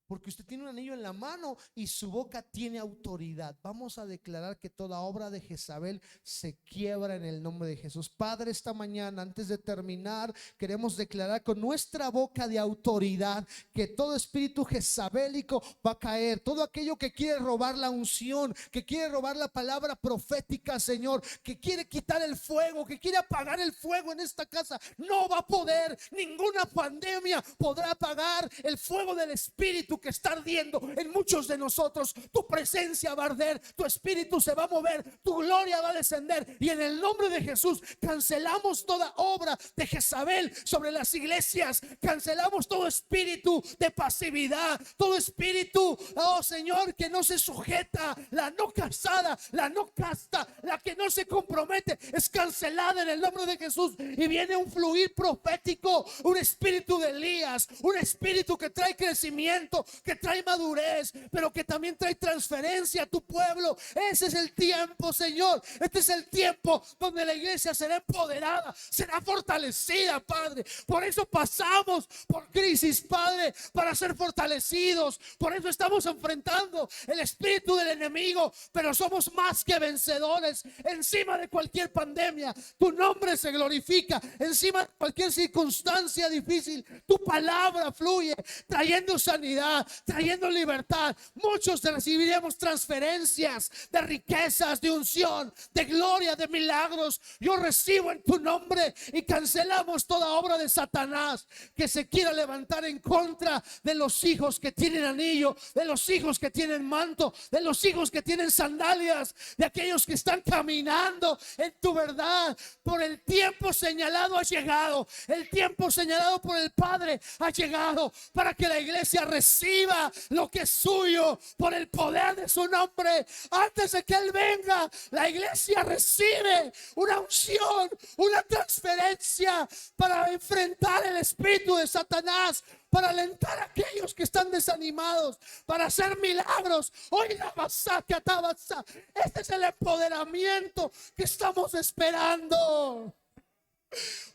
[SPEAKER 2] Porque usted tiene un anillo en la mano y su boca tiene autoridad. Vamos a declarar que toda obra de Jezabel se quiebra en el nombre de Jesús. Padre, esta mañana, antes de terminar, queremos declarar con nuestra boca de autoridad que todo espíritu jezabélico va a caer. Todo aquello que quiere robar la unción, que quiere robar la palabra profética, Señor, que quiere quitar el fuego, que quiere apagar el fuego en esta casa, no va a poder. Ninguna pandemia podrá apagar el fuego del espíritu que está ardiendo en muchos de nosotros. Tu presencia va a arder, tu espíritu se va a mover, tu gloria va a descender, y en el nombre de Jesús cancelamos toda obra de Jezabel sobre las iglesias. Cancelamos todo espíritu de pasividad, todo espíritu, oh Señor, que no se sujeta. La no casada, la no casta, la que no se compromete, es cancelada en el nombre de Jesús. Y viene un fluir profético, un espíritu de Elías, un espíritu que trae crecimiento, que trae madurez, pero que también trae transferencia a tu pueblo. Ese es el tiempo, Señor. Este es el tiempo donde la iglesia será empoderada, será fortalecida, Padre. Por eso pasamos por crisis, Padre, para ser fortalecidos. Por eso estamos enfrentando el espíritu del enemigo, pero somos más que vencedores. Encima de cualquier pandemia, tu nombre se glorifica. Encima de cualquier circunstancia difícil, tu palabra fluye, trayendo sanidad, trayendo libertad. Muchos recibiremos transferencias de riquezas, de unción, de gloria, de milagros. Yo recibo en tu nombre y cancelamos toda obra de Satanás que se quiera levantar en contra de los hijos que tienen anillo, de los hijos que tienen manto, de los hijos que tienen sandalias, de aquellos que están caminando en tu verdad. Por el tiempo señalado ha llegado, el tiempo señalado por el Padre ha llegado para que la iglesia reciba lo que es suyo por el poder de su nombre. Antes de que Él venga, la iglesia recibe una unción, una transferencia para enfrentar el espíritu de Satanás, para alentar a aquellos que están desanimados, para hacer milagros. Hoy la basaca tabasa. Este es el empoderamiento que estamos esperando.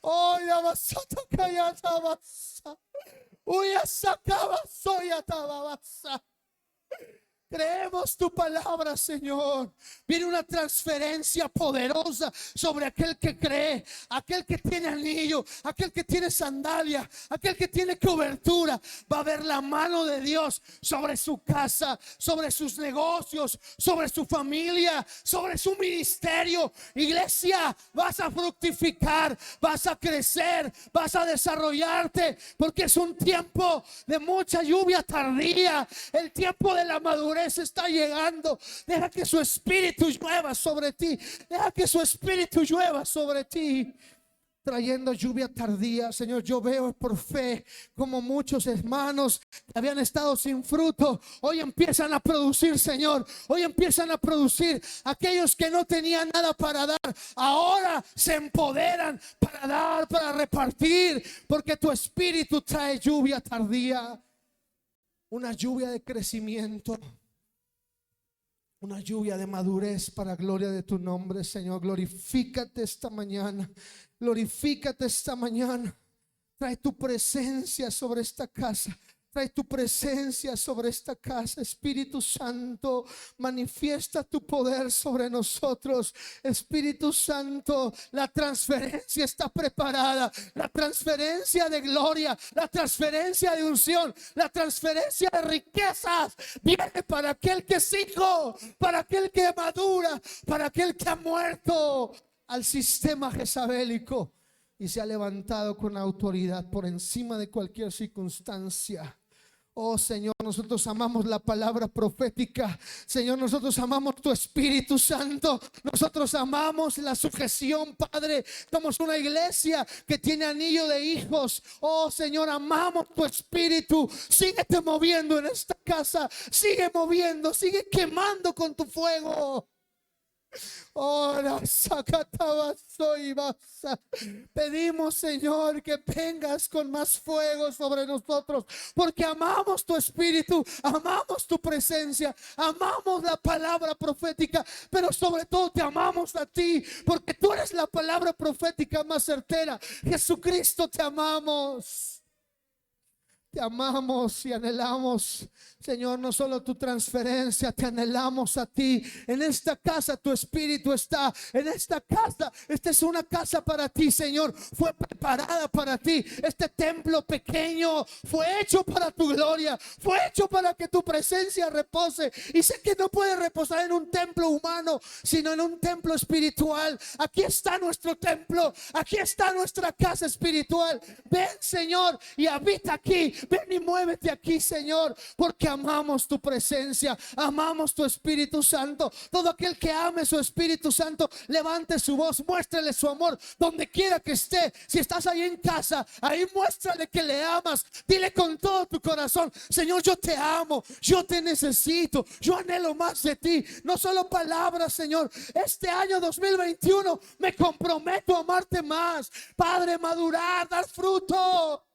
[SPEAKER 2] Hoy la basata calla tabasa. Uy, sacaba soy atabasa. Creemos tu palabra, Señor. Viene una transferencia poderosa sobre aquel que cree, aquel que tiene anillo, aquel que tiene sandalia, aquel que tiene cobertura. Va a ver la mano de Dios sobre su casa, sobre sus negocios, sobre su familia, sobre su ministerio. Iglesia, vas a fructificar, vas a crecer, vas a desarrollarte, porque es un tiempo de mucha lluvia tardía. El tiempo de la madurez está llegando. Deja que su espíritu llueva sobre ti. Deja que su espíritu llueva sobre ti, trayendo lluvia tardía. Señor, yo veo por fe como muchos hermanos que habían estado sin fruto, hoy empiezan a producir, Señor. Hoy empiezan a producir. Aquellos que no tenían nada para dar, ahora se empoderan para dar, para repartir, porque tu espíritu trae lluvia tardía. Una lluvia de crecimiento, una lluvia de madurez para gloria de tu nombre, Señor. Glorifícate esta mañana. Glorifícate esta mañana. Trae tu presencia sobre esta casa. Trae tu presencia sobre esta casa. Espíritu Santo, manifiesta tu poder sobre nosotros. Espíritu Santo, la transferencia está preparada. La transferencia de gloria, la transferencia de unción, la transferencia de riquezas viene para aquel que es hijo, para aquel que madura, para aquel que ha muerto al sistema jezabélico. y se ha levantado con autoridad por encima de cualquier circunstancia. Oh Señor, nosotros amamos la palabra profética. Señor, nosotros amamos tu Espíritu Santo. Nosotros amamos la sujeción, Padre. Somos una iglesia que tiene anillo de hijos. Oh Señor, amamos tu Espíritu. Síguete moviendo en esta casa. Sigue moviendo, sigue quemando con tu fuego. Ora, pedimos, Señor, que vengas con más fuego sobre nosotros, porque amamos tu Espíritu, amamos tu presencia, amamos la palabra profética, pero sobre todo te amamos a ti, porque tú eres la palabra profética más certera. Jesucristo, te amamos. Te amamos y anhelamos, Señor, no solo tu transferencia, te anhelamos a ti. En esta casa tu Espíritu está. En esta casa, esta es una casa para ti, Señor. Fue preparada para ti. Este templo pequeño fue hecho para tu gloria. Fue hecho para que tu presencia repose. Y sé que no puede reposar en un templo humano, sino en un templo espiritual. Aquí está nuestro templo. Aquí está nuestra casa espiritual. Ven, Señor, y habita aquí. Ven y muévete aquí, Señor, porque amamos tu presencia, amamos tu Espíritu Santo. Todo aquel que ame su Espíritu Santo, levante su voz, muéstrale su amor donde quiera que esté. Si estás ahí en casa, ahí muéstrale que le amas. Dile con todo tu corazón: Señor, yo te amo, yo te necesito, yo anhelo más de ti. No solo palabras, Señor. Este año 2021 me comprometo a amarte más, Padre, madurar, dar fruto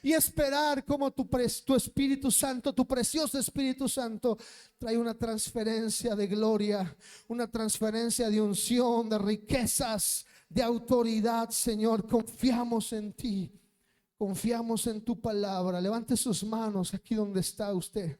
[SPEAKER 2] y esperar como tu Espíritu Santo, tu precioso Espíritu Santo, trae una transferencia de gloria, una transferencia de unción, de riquezas, de autoridad. Señor, confiamos en ti, confiamos en tu palabra. Levante sus manos aquí donde está usted.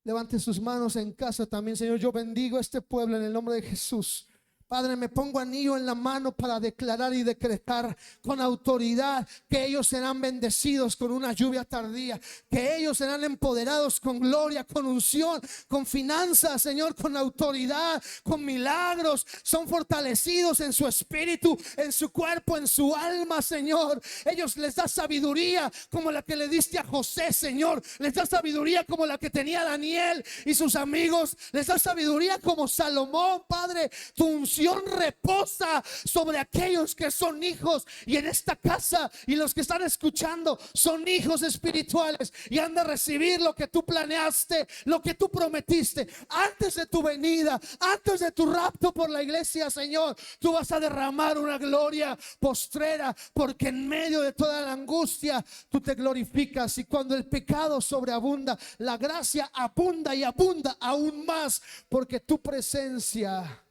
[SPEAKER 2] Levante sus manos en casa también. Señor, yo bendigo a este pueblo en el nombre de Jesús. Padre, me pongo anillo en la mano para declarar y decretar con autoridad que ellos serán bendecidos con una lluvia tardía, que ellos serán empoderados con gloria, con unción, con finanzas, Señor, con autoridad, con milagros. Son fortalecidos en su espíritu, en su cuerpo, en su alma, Señor. Ellos les da sabiduría como la que le diste a José, Señor. Les da sabiduría como la que tenía Daniel y sus amigos. Les da sabiduría como Salomón, Padre. Tu unción reposa sobre aquellos que son hijos, y en esta casa y los que están escuchando son hijos espirituales y han de recibir lo que tú planeaste, lo que tú prometiste antes de tu venida, antes de tu rapto por la iglesia. Señor, tú vas a derramar una gloria postrera, porque en medio de toda la angustia tú te glorificas, y cuando el pecado sobreabunda, la gracia abunda y abunda aún más, porque tu presencia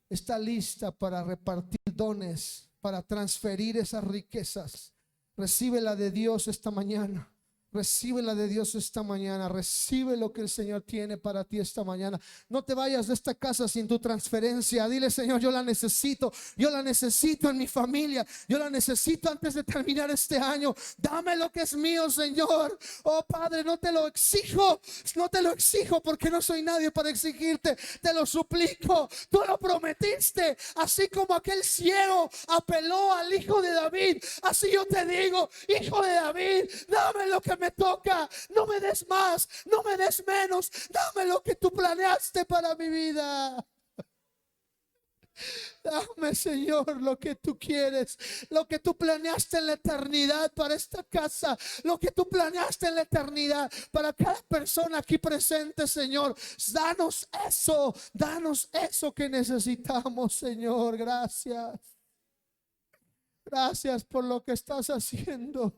[SPEAKER 2] está lista para repartir dones, para transferir esas riquezas. Recíbela de Dios esta mañana. Recíbela de Dios esta mañana. Recibe lo que el Señor tiene para ti esta mañana. No te vayas de esta casa sin tu transferencia. Dile: Señor, yo la necesito. Yo la necesito en mi familia. Yo la necesito antes de terminar este año. Dame lo que es mío, Señor. Oh Padre, no te lo exijo. No te lo exijo porque no soy nadie para exigirte. Te lo suplico. Tú lo prometiste. Así como aquel ciego apeló al hijo de David, así yo te digo: Hijo de David, dame lo que me toca. No me des más, no me des menos. Dame lo que tú planeaste para mi vida. Dame, Señor, lo que tú quieres, lo que tú planeaste en la eternidad para esta casa, lo que tú planeaste en la eternidad para cada persona aquí presente, Señor. Danos eso que necesitamos, Señor. Gracias. Gracias por lo que estás haciendo.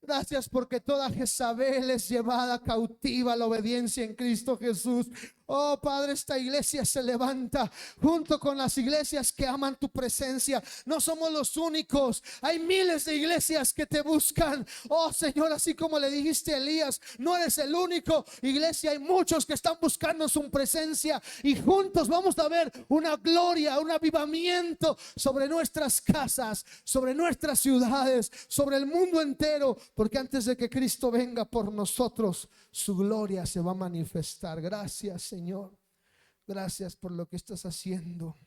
[SPEAKER 2] Gracias porque toda Jezabel es llevada cautiva a la obediencia en Cristo Jesús. Oh Padre, esta iglesia se levanta junto con las iglesias que aman tu presencia. No somos los únicos. Hay miles de iglesias que te buscan. Oh Señor, así como le dijiste a Elías, no eres el único. Iglesia, hay muchos que están buscando su presencia, y juntos vamos a ver una gloria, un avivamiento sobre nuestras casas, sobre nuestras ciudades, sobre el mundo entero, porque antes de que Cristo venga por nosotros, su gloria se va a manifestar. Gracias, Señor. Gracias por lo que estás haciendo.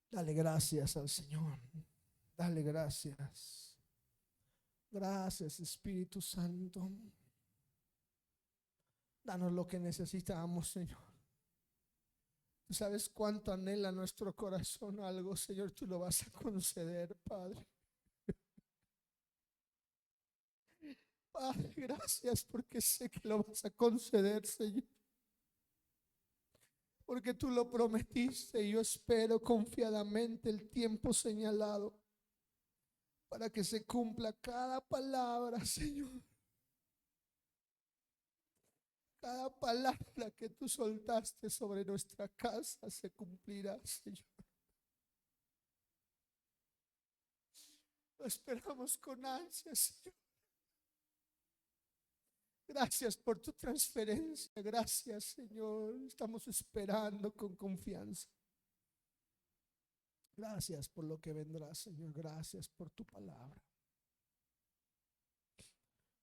[SPEAKER 2] Dale gracias al Señor. Dale gracias. Gracias, Espíritu Santo. Danos lo que necesitamos, Señor. Tú sabes cuánto anhela nuestro corazón algo, Señor. Tú lo vas a conceder, Padre. Padre, gracias porque sé que lo vas a conceder, Señor. Porque tú lo prometiste y yo espero confiadamente el tiempo señalado para que se cumpla cada palabra, Señor. Cada palabra que tú soltaste sobre nuestra casa se cumplirá, Señor. Lo esperamos con ansias, Señor. Gracias por tu transferencia. Gracias, Señor. Estamos esperando con confianza. Gracias por lo que vendrá, Señor. Gracias por tu palabra.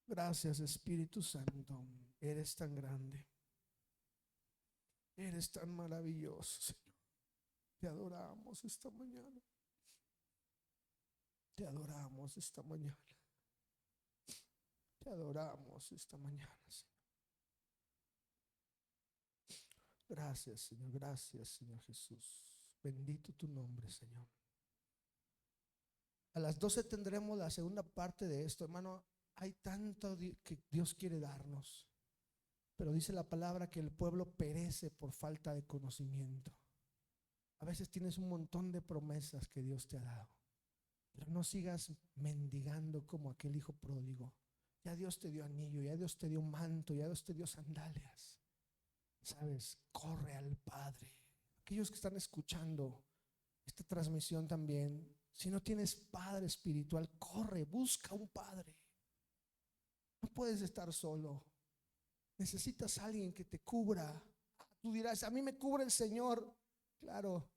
[SPEAKER 2] Gracias, Espíritu Santo. Eres tan grande. Eres tan maravilloso, Señor. Te adoramos esta mañana. Te adoramos esta mañana. Te adoramos esta mañana, Señor. Gracias, Señor. Gracias, Señor Jesús. Bendito tu nombre, Señor. A las 12 tendremos la segunda parte de esto, hermano. Hay tanto que Dios quiere darnos, pero dice la palabra que el pueblo perece por falta de conocimiento. A veces tienes un montón de promesas que Dios te ha dado, pero no sigas mendigando como aquel hijo pródigo. Ya Dios te dio anillo, ya Dios te dio manto, ya Dios te dio sandalias. Sabes, corre al Padre. Aquellos que están escuchando esta transmisión también, si no tienes padre espiritual, corre, busca un padre. No puedes estar solo. Necesitas a alguien que te cubra. Tú dirás, a mí me cubre el Señor. Claro,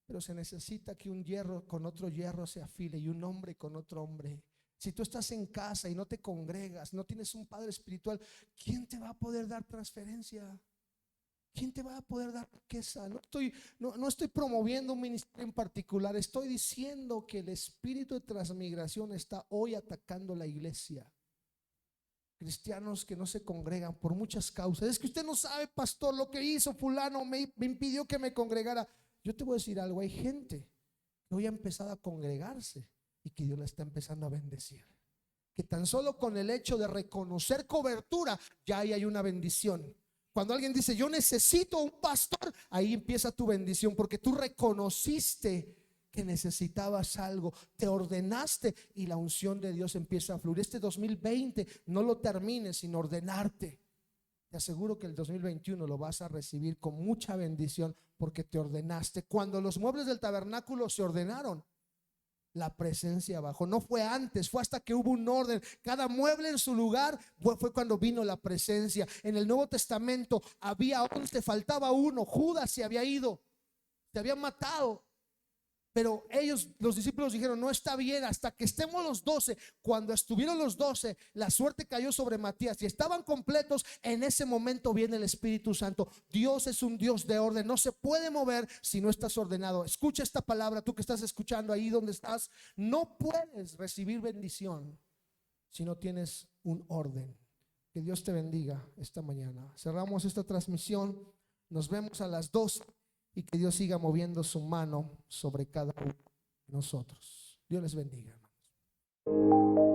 [SPEAKER 2] pero se necesita que un hierro con otro hierro se afile y un hombre con otro hombre. Si tú estás en casa y no te congregas, no tienes un padre espiritual, ¿quién te va a poder dar transferencia? ¿Quién te va a poder dar riqueza? No estoy promoviendo un ministerio en particular. Estoy diciendo que el espíritu de transmigración está hoy atacando la iglesia. Cristianos que no se congregan por muchas causas. Es que usted no sabe, pastor, lo que hizo fulano me impidió que me congregara. Yo te voy a decir algo. Hay gente que hoy ha empezado a congregarse y que Dios la está empezando a bendecir. Que tan solo con el hecho de reconocer cobertura ya ahí hay una bendición. Cuando alguien dice yo necesito un pastor, ahí empieza tu bendición, porque tú reconociste que necesitabas algo, te ordenaste y la unción de Dios empieza a fluir. Este 2020 no lo termines sin ordenarte. Te aseguro que el 2021 lo vas a recibir con mucha bendición porque te ordenaste. Cuando los muebles del tabernáculo se ordenaron, la presencia bajó. No fue antes, fue hasta que hubo un orden. Cada mueble en su lugar fue cuando vino la presencia. En el Nuevo Testamento había 11, faltaba uno. Judas se había ido, se habían matado. Pero ellos, los discípulos, dijeron no está bien hasta que estemos los 12. Cuando estuvieron los 12, la suerte cayó sobre Matías y estaban completos. En ese momento viene el Espíritu Santo. Dios es un Dios de orden, no se puede mover si no estás ordenado. Escucha esta palabra, tú que estás escuchando ahí donde estás. No puedes recibir bendición si no tienes un orden. Que Dios te bendiga esta mañana. Cerramos esta transmisión, nos vemos a las 2. Y que Dios siga moviendo su mano sobre cada uno de nosotros. Dios les bendiga, hermanos.